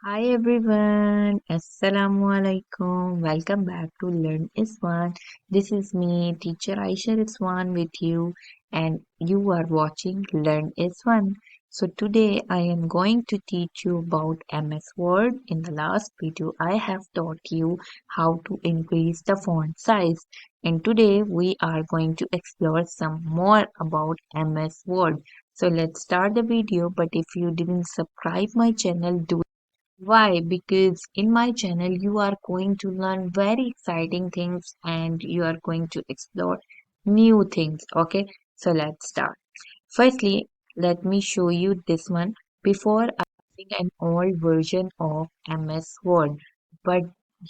Hi everyone, Assalamu alaikum. Welcome back to Learn Iswan. This is me, teacher Ayesha Rizwan with you, and you are watching Learn Iswan. So today I am going to teach you about MS Word. In the last video, I have taught you how to increase the font size, and today we are going to explore some more about MS Word. So let's start the video. But if you didn't subscribe my channel, do why? Because in my channel you are going to learn very exciting things and you are going to explore new things. Okay, so let's start. Firstly, let me show you this one. Before I was using an old version of MS Word, but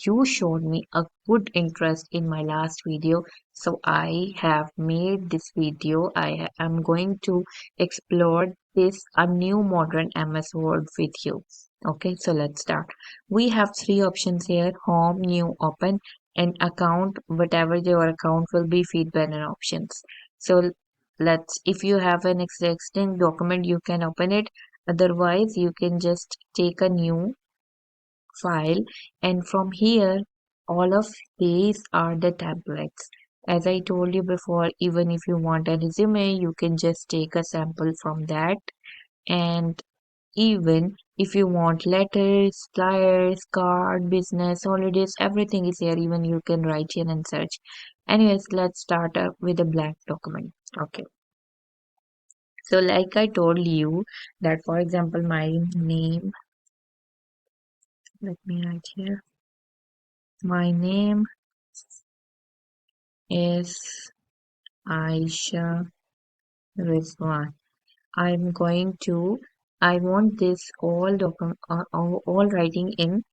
you showed me a good interest in my last video, so I have made this video. I am going to explore this a new modern MS Word with you. Okay, so let's start. We have three options here: home, new, open, and account. Whatever your account will be, feedback and options. So let's, if you have an existing document, you can open it. Otherwise, you can just take a new file, and from here, all of these are the templates. As I told you before, even if you want a resume, you can just take a sample from that. And even if you want letters, flyers, card, business, holidays, everything is here. Even you can write here and search. Anyways, let's start up with a blank document. Okay. So like I told you that, for example, my name, let me write here. My name is Ayesha Rizwan. I'm going to, I want this all document, all writing in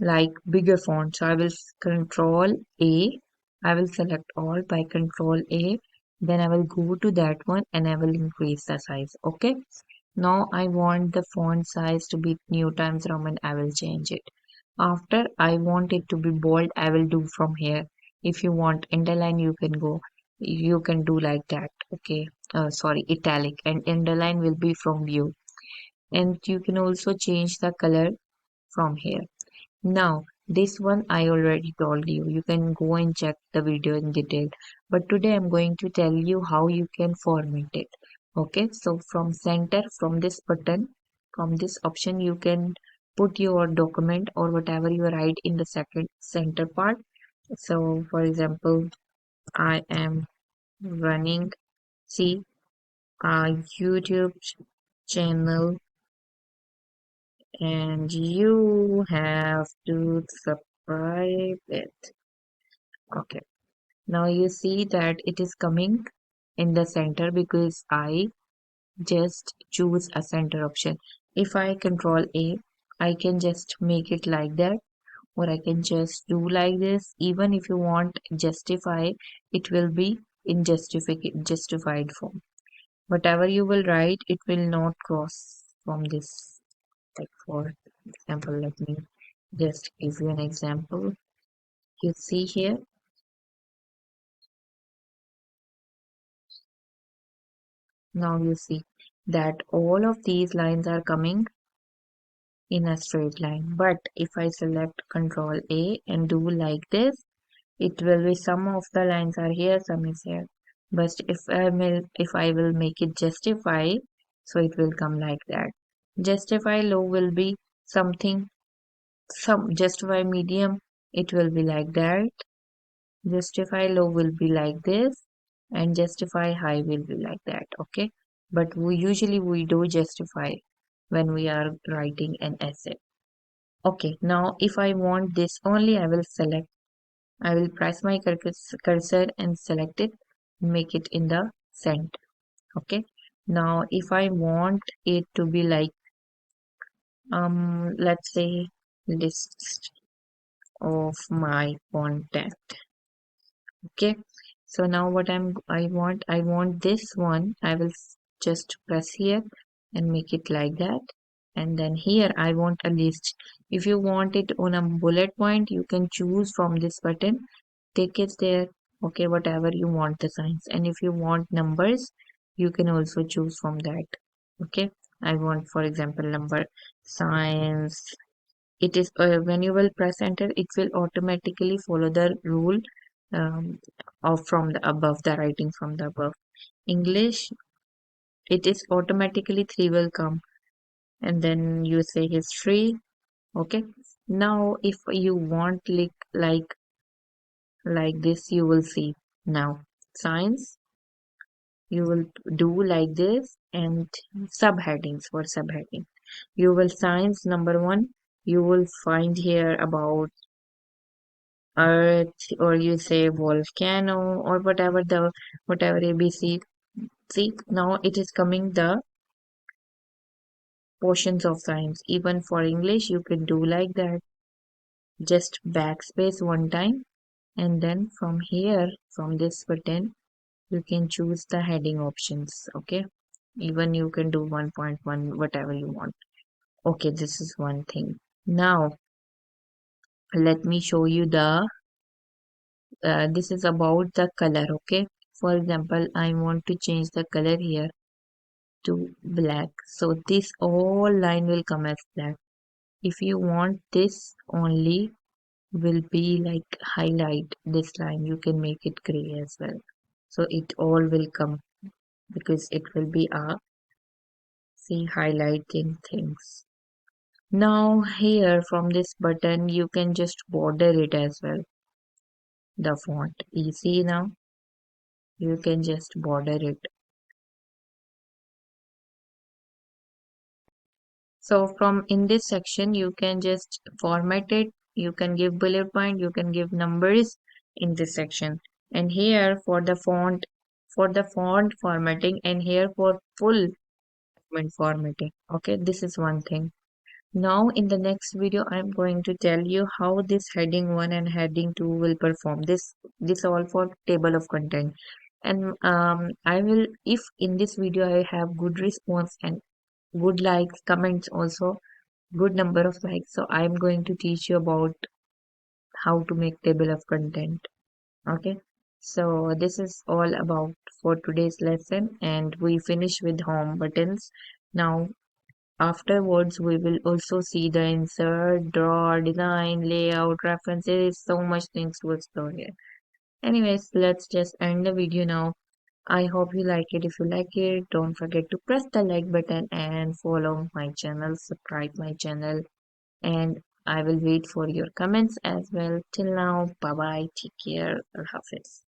like bigger font. So I will control A. I will select all by control A. Then I will go to that one and I will increase the size. Okay. Now I want the font size to be New Times Roman. I will change it. After I want it to be bold, I will do from here. If you want underline, you can go. You can do like that. Okay. Sorry, italic and underline will be from view. And you can also change the color from here. Now, this one I already told you. You can go and check the video in detail. But today I'm going to tell you how you can format it. Okay, so from center, from this button, from this option, you can put your document or whatever you write in the second center part. So, for example, I am running, see, a YouTube channel and you have to subscribe it. Okay. Now you see that it is coming in the center because I just choose a center option. If I control A, I can just make it like that, or I can just do like this. Even if you want justify, it will be in justified form. Whatever you will write, it will not cross from this. Like for example, let me just give you an example. You see here. Now you see that all of these lines are coming in a straight line. But if I select Control A and do like this, it will be some of the lines are here, some is here. But if I will make it justify, so it will come like that. Justify low will be something, some justify medium, it will be like that. Justify low will be like this, and justify high will be like that. Okay, but we do justify when we are writing an essay. Okay, now if I want this only, I will press my cursor and select it, make it in the center. Okay, now if I want it to be like let's say list of my content. Okay, so now what I want this one. I will just press here and make it like that. And then here I want a list. If you want it on a bullet point, you can choose from this button. Take it there. Okay, whatever you want the signs. And if you want numbers, you can also choose from that. Okay, I want, for example, number science it is when you will press enter, it will automatically follow the rule um, of from the above, the writing from the above. English, it is automatically three will come, and then you say history. Okay. Now, if you want like this, you will see now science. You will do like this, and subheadings for subheading. You will science number one. You will find here about earth, or you say volcano, or whatever ABC. See, now it is coming the portions of science. Even for English, you can do like that. Just backspace one time, and then from here, from this button, you can choose the heading options. Okay, even you can do 1.1, whatever you want. Okay, this is one thing. Now, let me show you the this is about the color. Okay, for example, I want to change the color here to black, so this all line will come as black. If you want this only will be like highlight this line, you can make it gray as well, so it all will come because it will be a see highlighting things. Now here from this button you can just border it as well, the font. You see now, you can just border it. So from in this section you can just format it, you can give bullet point, you can give numbers in this section. And here for the font formatting, and here for full document formatting. Okay, this is one thing. Now in the next video I'm going to tell you how this heading 1 and heading 2 will perform. This all for table of content. And I will, if in this video I have good response and good likes, comments also, good number of likes, so I'm going to teach you about how to make table of content. Okay, so this is all about for today's lesson, and we finish with home buttons. Now afterwards, we will also see the insert, draw, design, layout, references, so much things to explore here. Anyways, let's just end the video now. I hope you like it. If you like it, don't forget to press the like button and follow my channel, subscribe my channel, and I will wait for your comments as well. Till now, bye bye, take care, Allah Hafiz.